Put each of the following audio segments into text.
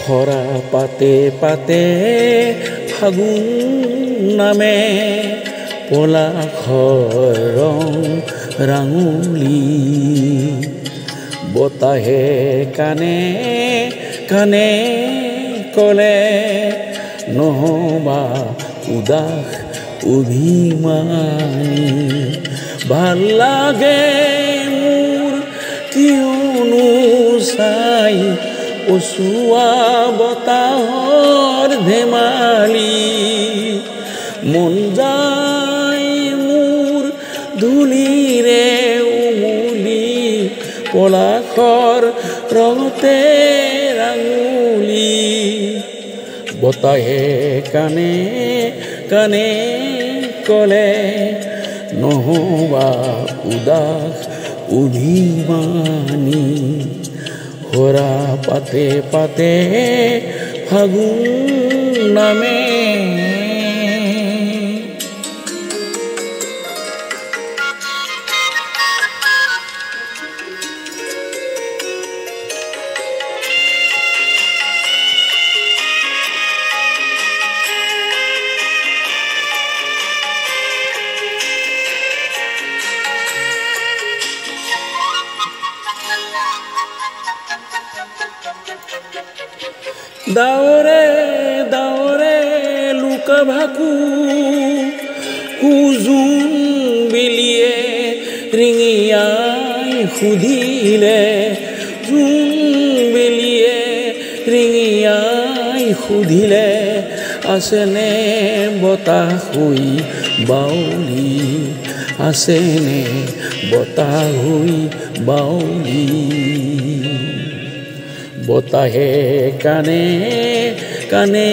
খৰা পাতে পাতে ফাগুন নামে পলাশৰ ৰং ৰাঙুলি বতাহে কানে কানে কলে নহবা উদাস অভিমানী ভাল লাগে মোৰ কিয়নো চাই পচুৱা বতাহৰ ধেমালি মন যায় মোৰ ধূলিৰে উমলি পলাশৰ ৰঙতে ৰাঙুলি বতাহে কানে কানে কলে নহবা উদাস অভিমানী খরা পাতে পাতে ফাগুন নামে দাওরে দাওরে লুকা ভাকু কুজুন বিলিয়ে ৰিঙিয়াই সুধিলে জুন বিলিয়ে ৰিঙিয়াই সুধিলে আছেনে বতাহ হৈ বাউলি আছেনে বতাহ হৈ বাউলি বতাহে কানে কানে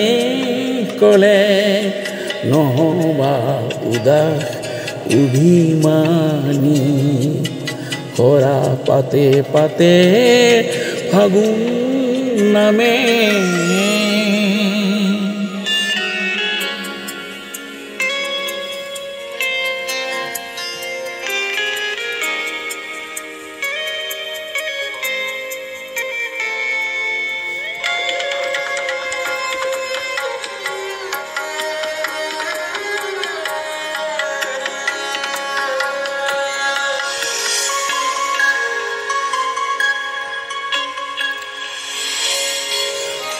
কলে নহবা উদাস অভিমানী খরা পাতে পাতে ফাগুন নামে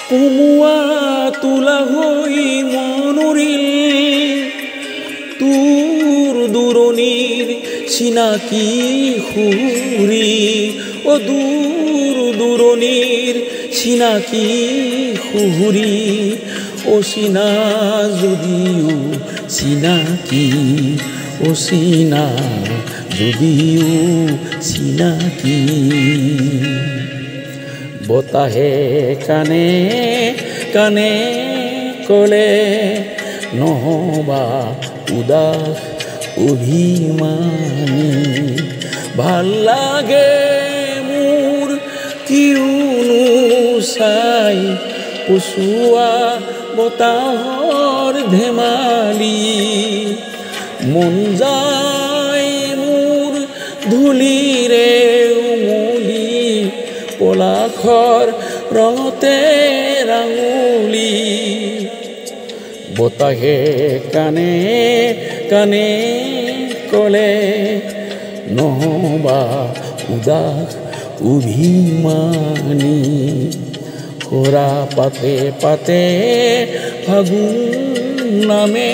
কুমুৱা তোলা হৈ মনুৰিল তোৰ দূৰণিৰ চিনাকি সুৰি দূৰ দূৰণিৰ চিনাকি সুৰি চিনা যদিও চিনাকি চিনা যদিও চিনাকি বতাহে কানে কানে কলে নহবা উদাস অভিমানী ভাল লাগে মোৰ কিয়নো চাই পচুৱা বতাহৰ ধেমালি মন যায় মোৰ ধূলিৰে উমলি পলাশৰ ৰঙতে ৰাঙুলি বতাহে কানে কানে কলে নহবা উদাস অভিমানী খৰা পাতে পাতে ফাগুন নামে